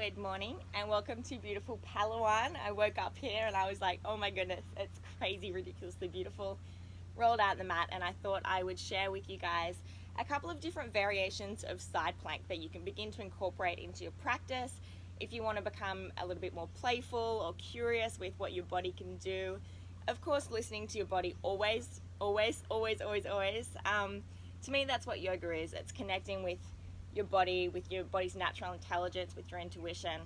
Good morning and welcome to beautiful Palawan. I woke up here and I was like, oh my goodness, it's crazy, ridiculously beautiful. Rolled out the mat and I thought I would share with you guys a couple of different variations of side plank that you can begin to incorporate into your practice if you want to become a little bit more playful or curious with what your body can do. Of course, listening to your body always. To me, that's what yoga is. It's connecting with your body, with your body's natural intelligence, with your intuition,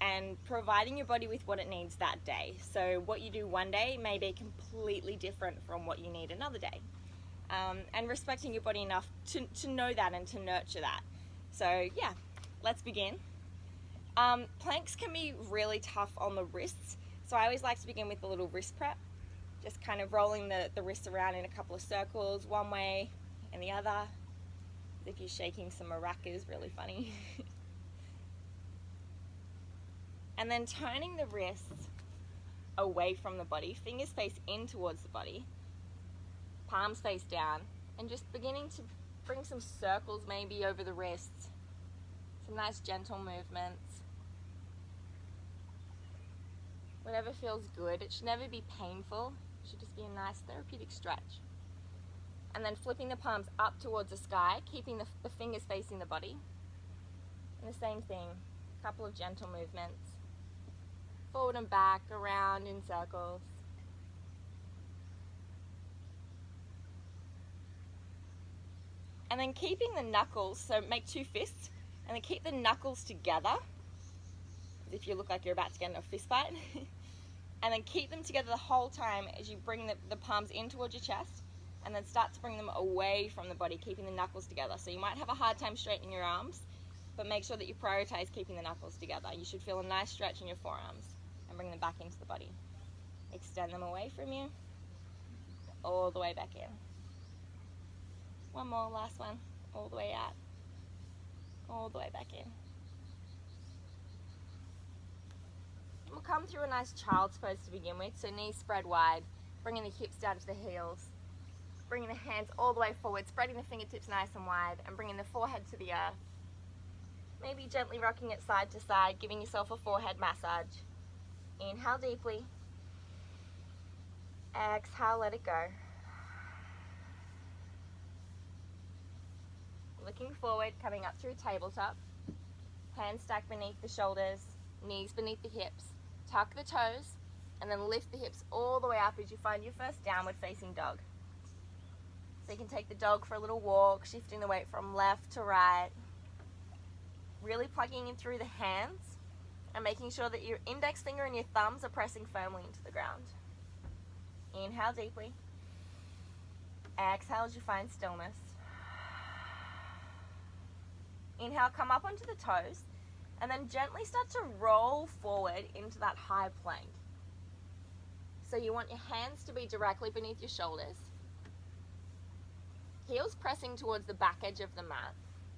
and providing your body with what it needs that day. So what you do one day may be completely different from what you need another day. And respecting your body enough to know that and to nurture that. So yeah, let's begin. Planks can be really tough on the wrists. So I always like to begin with a little wrist prep. Just kind of rolling the wrists around in a couple of circles, one way and the other. If you're shaking some maracas, really funny. And then turning the wrists away from the body, fingers face in towards the body, palms face down, and just beginning to bring some circles maybe over the wrists. Some nice gentle movements. Whatever feels good. It should never be painful. It should just be a nice therapeutic stretch. And then flipping the palms up towards the sky, keeping the fingers facing the body. And the same thing, a couple of gentle movements. Forward and back, around in circles. And then keeping the knuckles, so make two fists, and then keep the knuckles together, as if you look like you're about to get in a fist fight. And then keep them together the whole time as you bring the palms in towards your chest, and then start to bring them away from the body, keeping the knuckles together. So you might have a hard time straightening your arms, but make sure that you prioritize keeping the knuckles together. You should feel a nice stretch in your forearms and bring them back into the body. Extend them away from you, all the way back in. One more, last one, all the way out, all the way back in. We'll come through a nice child's pose to begin with, so knees spread wide, bringing the hips down to the heels. Bringing the hands all the way forward, spreading the fingertips nice and wide, and bringing the forehead to the earth. Maybe gently rocking it side to side, giving yourself a forehead massage. Inhale deeply. Exhale, let it go. Looking forward, coming up through tabletop. Hands stacked beneath the shoulders, knees beneath the hips. Tuck the toes, and then lift the hips all the way up as you find your first downward facing dog. So you can take the dog for a little walk, shifting the weight from left to right. Really plugging in through the hands and making sure that your index finger and your thumbs are pressing firmly into the ground. Inhale deeply. Exhale as you find stillness. Inhale, come up onto the toes and then gently start to roll forward into that high plank. So you want your hands to be directly beneath your shoulders. Heels pressing towards the back edge of the mat.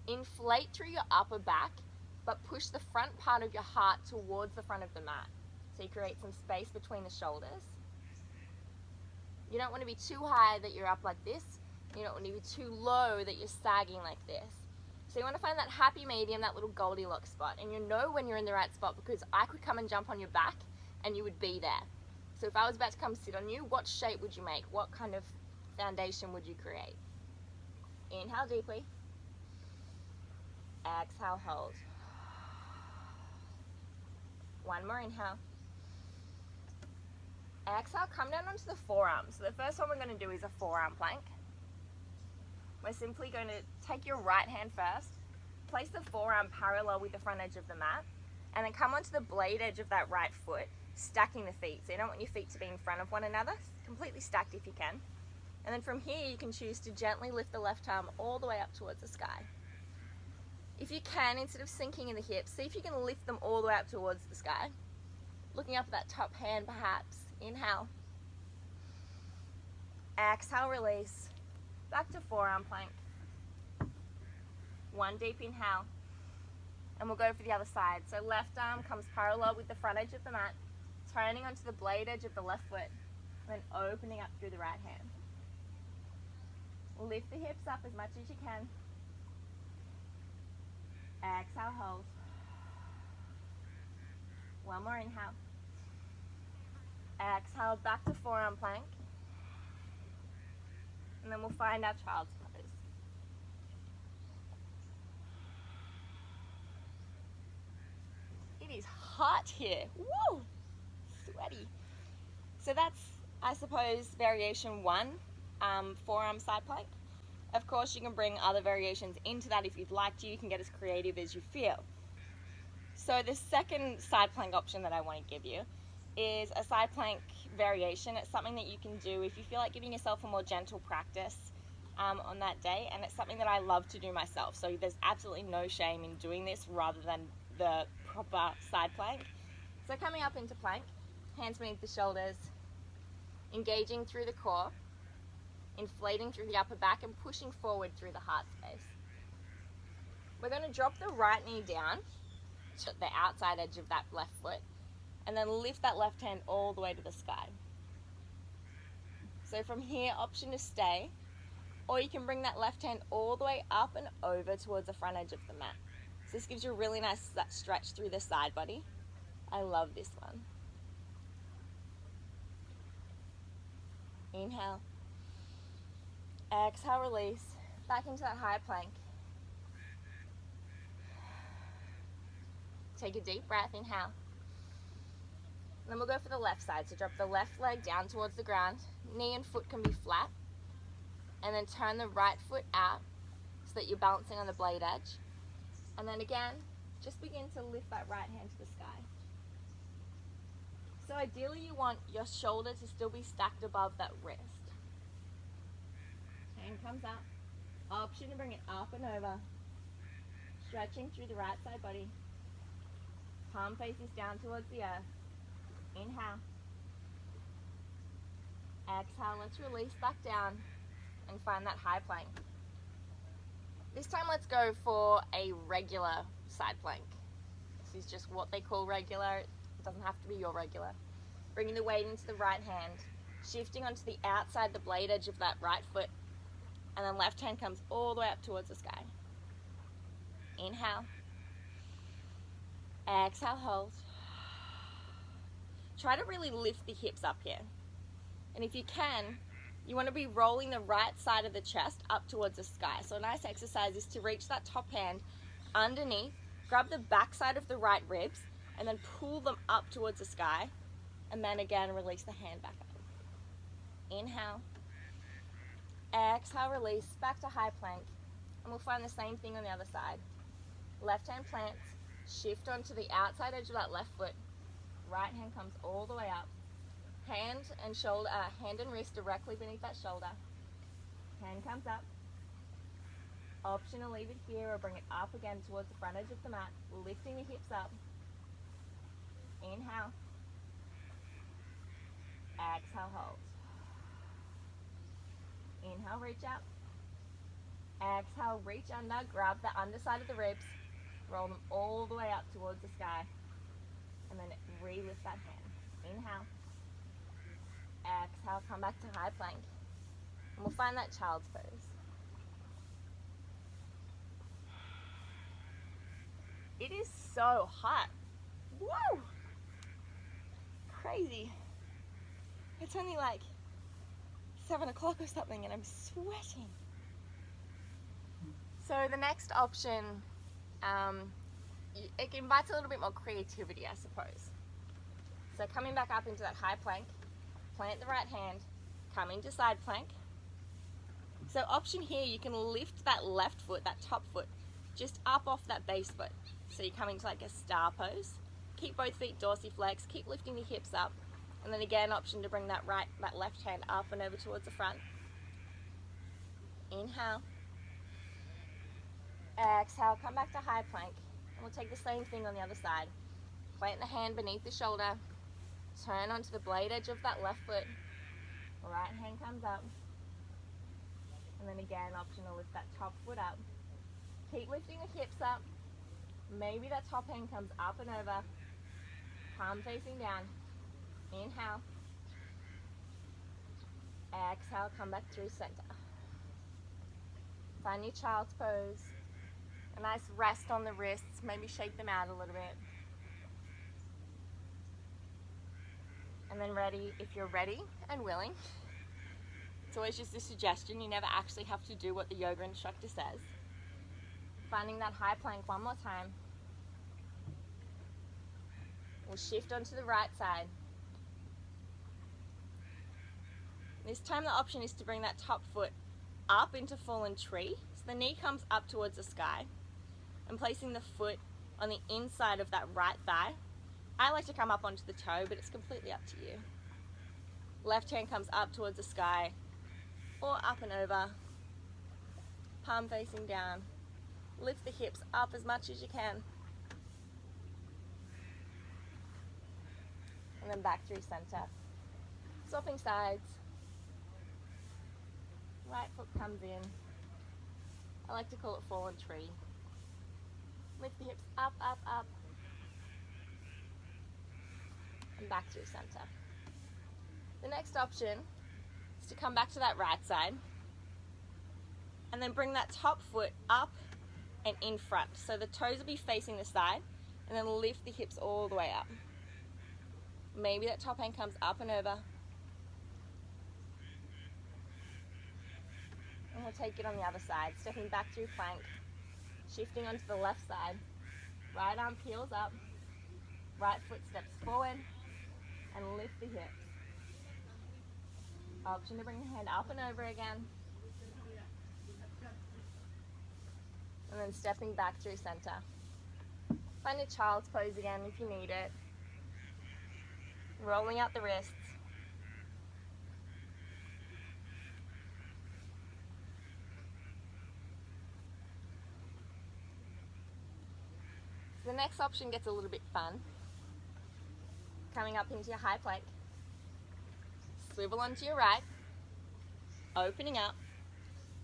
Inflate through your upper back, but push the front part of your heart towards the front of the mat. So you create some space between the shoulders. You don't want to be too high that you're up like this. You don't want to be too low that you're sagging like this. So you want to find that happy medium, that little Goldilocks spot. And you know when you're in the right spot because I could come and jump on your back and you would be there. So if I was about to come sit on you, what shape would you make? What kind of foundation would you create? Inhale deeply. Exhale, hold. One more inhale. Exhale, come down onto the forearm. So the first one we're going to do is a forearm plank. We're simply going to take your right hand first, place the forearm parallel with the front edge of the mat, and then come onto the blade edge of that right foot, stacking the feet. So you don't want your feet to be in front of one another, completely stacked if you can. And then from here you can choose to gently lift the left arm all the way up towards the sky. If you can, instead of sinking in the hips, see if you can lift them all the way up towards the sky. Looking up at that top hand perhaps. Inhale. Exhale, release. Back to forearm plank. One deep inhale. And we'll go for the other side. So left arm comes parallel with the front edge of the mat, turning onto the blade edge of the left foot, and then opening up through the right hand. Lift the hips up as much as you can. Exhale, hold. One more inhale. Exhale, back to forearm plank. And then we'll find our child's pose. It is hot here. Woo! Sweaty. So that's, I suppose, variation 1, forearm side plank. Of course, you can bring other variations into that if you'd like to. You can get as creative as you feel. So the second side plank option that I want to give you is a side plank variation. It's something that you can do if you feel like giving yourself a more gentle practice on that day, and it's something that I love to do myself. So there's absolutely no shame in doing this rather than the proper side plank. So coming up into plank, hands beneath the shoulders, engaging through the core, inflating through the upper back and pushing forward through the heart space. We're going to drop the right knee down to the outside edge of that left foot and then lift that left hand all the way to the sky. So from here, option to stay, or you can bring that left hand all the way up and over towards the front edge of the mat. So this gives you a really nice stretch through the side body. I love this one. Inhale. Exhale, release. Back into that high plank. Take a deep breath, inhale. Then we'll go for the left side. So drop the left leg down towards the ground. Knee and foot can be flat. And then turn the right foot out so that you're balancing on the blade edge. And then again, just begin to lift that right hand to the sky. So ideally you want your shoulder to still be stacked above that wrist. Hand comes up. Option to bring it up and over. Stretching through the right side body. Palm faces down towards the earth. Inhale. Exhale, let's release back down and find that high plank. This time let's go for a regular side plank. This is just what they call regular. It doesn't have to be your regular. Bringing the weight into the right hand, shifting onto the outside, the blade edge of that right foot, and then left hand comes all the way up towards the sky. Inhale. Exhale, hold. Try to really lift the hips up here. And if you can, you want to be rolling the right side of the chest up towards the sky. So a nice exercise is to reach that top hand underneath, grab the back side of the right ribs, and then pull them up towards the sky. And then again, release the hand back up. Inhale. Exhale, release, back to high plank. And we'll find the same thing on the other side. Left hand plants, shift onto the outside edge of that left foot. Right hand comes all the way up. Hand and wrist directly beneath that shoulder. Hand comes up. Option to leave it here or bring it up again towards the front edge of the mat, lifting the hips up. Inhale. Exhale, hold. Inhale, reach up. Exhale, reach under, grab the underside of the ribs, roll them all the way up towards the sky, and then re-lift that hand. Inhale. Exhale, come back to high plank. And we'll find that child's pose. It is so hot. Whoa! Crazy. It's only like 7 o'clock or something and I'm sweating. So the next option, it invites a little bit more creativity, I suppose. So coming back up into that high plank, plant the right hand, come into side plank. So option here, you can lift that left foot, that top foot, just up off that base foot. So you come into like a star pose. Keep both feet dorsiflex, keep lifting the hips up. And then again, option to bring that left hand up and over towards the front. Inhale. Exhale, come back to high plank. And we'll take the same thing on the other side. Plant the hand beneath the shoulder. Turn onto the blade edge of that left foot. Right hand comes up. And then again, option to lift that top foot up. Keep lifting the hips up. Maybe that top hand comes up and over. Palm facing down. Inhale. Exhale, come back through center. Find your child's pose. A nice rest on the wrists, maybe shake them out a little bit. And then ready, if you're ready and willing, it's always just a suggestion, you never actually have to do what the yoga instructor says. Finding that high plank one more time. We'll shift onto the right side. This time the option is to bring that top foot up into fallen tree. So the knee comes up towards the sky. And placing the foot on the inside of that right thigh. I like to come up onto the toe, but it's completely up to you. Left hand comes up towards the sky, or up and over. Palm facing down. Lift the hips up as much as you can. And then back through center. Swapping sides. Right foot comes in. I like to call it fallen tree. Lift the hips up, up, up. And back through center. The next option is to come back to that right side. And then bring that top foot up and in front. So the toes will be facing the side. And then lift the hips all the way up. Maybe that top hand comes up and over. And we'll take it on the other side, stepping back through plank, shifting onto the left side. Right arm peels up, right foot steps forward, and lift the hips. Option to bring the hand up and over again. And then stepping back through center. Find a child's pose again if you need it. Rolling out the wrists. The next option gets a little bit fun. Coming up into your high plank. Swivel onto your right. Opening up.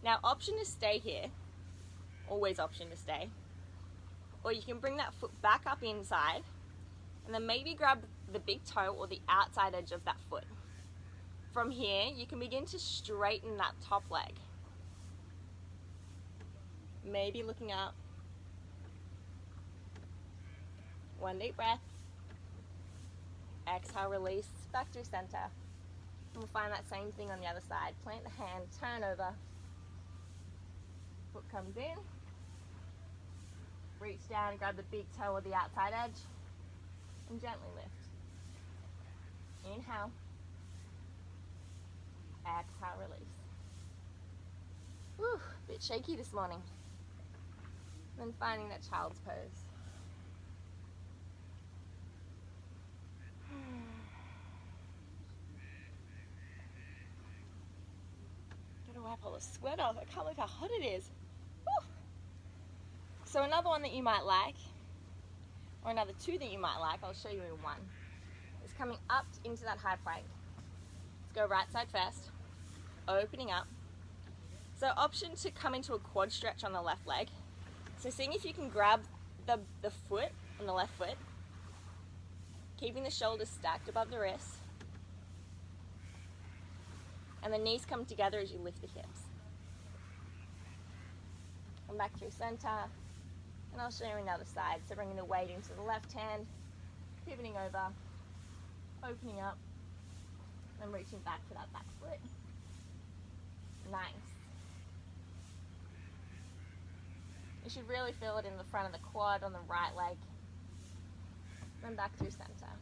Now option to stay here. Always option to stay. Or you can bring that foot back up inside. And then maybe grab the big toe or the outside edge of that foot. From here, you can begin to straighten that top leg. Maybe looking up. One deep breath. Exhale, release, back through center. And we'll find that same thing on the other side. Plant the hand, turn over. Foot comes in. Reach down and grab the big toe or the outside edge. And gently lift. Inhale. Exhale, release. Whew, a bit shaky this morning. Then finding that child's pose. Gotta wipe all the sweat off. I can't believe how hot it is. Whew. So another one that you might like, or another two that you might like, I'll show you in one, is coming up into that high plank. Let's go right side first, opening up. So option to come into a quad stretch on the left leg. So seeing if you can grab the foot on the left foot, keeping the shoulders stacked above the wrists, and the knees come together as you lift the hips. Come back through center, and I'll show you another side. So bringing the weight into the left hand, pivoting over, opening up, and reaching back for that back foot. Nice. You should really feel it in the front of the quad on the right leg. Then back through center.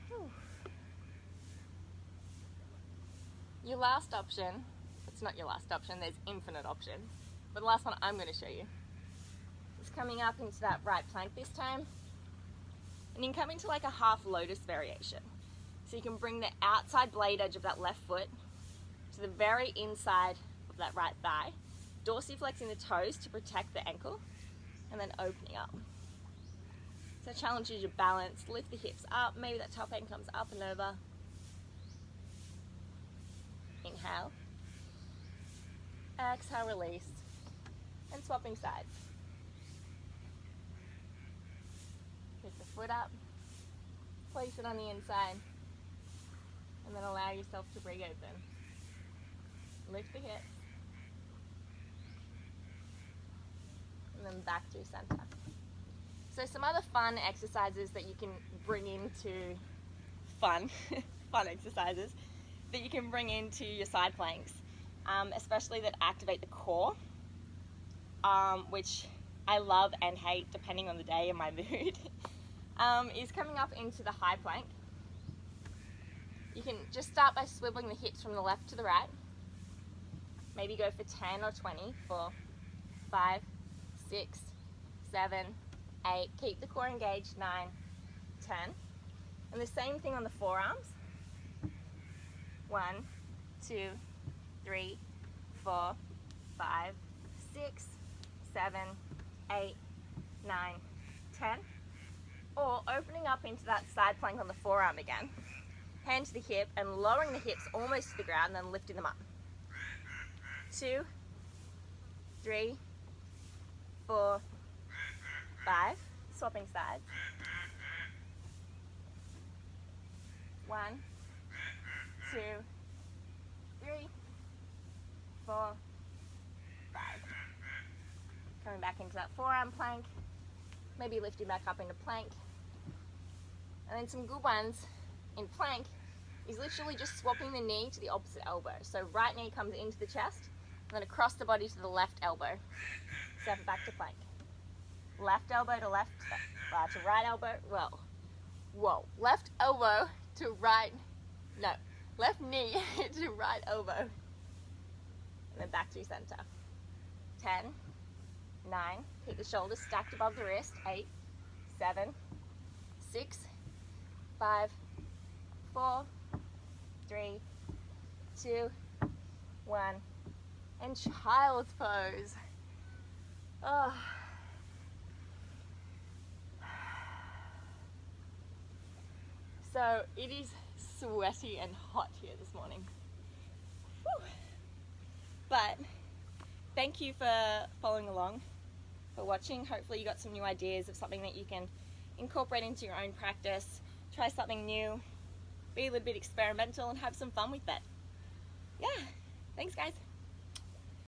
Whew. Your last option, it's not your last option, there's infinite options, but the last one I'm going to show you is coming up into that right plank this time. And you can come into like a half lotus variation. So you can bring the outside blade edge of that left foot to the very inside of that right thigh, dorsiflexing the toes to protect the ankle, and then opening up. So it challenges your balance, lift the hips up, maybe that top end comes up and over. Inhale. Exhale, release. And swapping sides. Pick the foot up, place it on the inside, and then allow yourself to breathe open. Lift the hips. And then back through center. So some other fun exercises that you can bring into fun exercises that you can bring into your side planks, especially that activate the core, which I love and hate depending on the day and my mood, is coming up into the high plank. You can just start by swiveling the hips from the left to the right. Maybe go for 10 or 20 for 5, 6, 7, 8. Keep the core engaged. 9, 10. And the same thing on the forearms. 1, 2, 3, 4, 5, 6, 7, 8, 9, 10. Or opening up into that side plank on the forearm again. Hand to the hip and lowering the hips almost to the ground, then lifting them up. 2, 3, 4, 5. Swapping sides. 1, 2, 3, 4, 5. Coming back into that forearm plank. Maybe lifting back up into plank. And then some good ones in plank is literally just swapping the knee to the opposite elbow. So right knee comes into the chest, and then across the body to the left elbow. Step it back to plank. Left elbow to left, to right elbow, left elbow to right, left knee to right elbow. And then back to center. 10, 9, keep the shoulders stacked above the wrist. 8, 7, 6, 5, 4, 3, 2, 1, and child's pose. Oh. So it is sweaty and hot here this morning. Whew. But thank you for following along, for watching. Hopefully you got some new ideas of something that you can incorporate into your own practice. Try something new, be a little bit experimental, and have some fun with that. Yeah, thanks guys.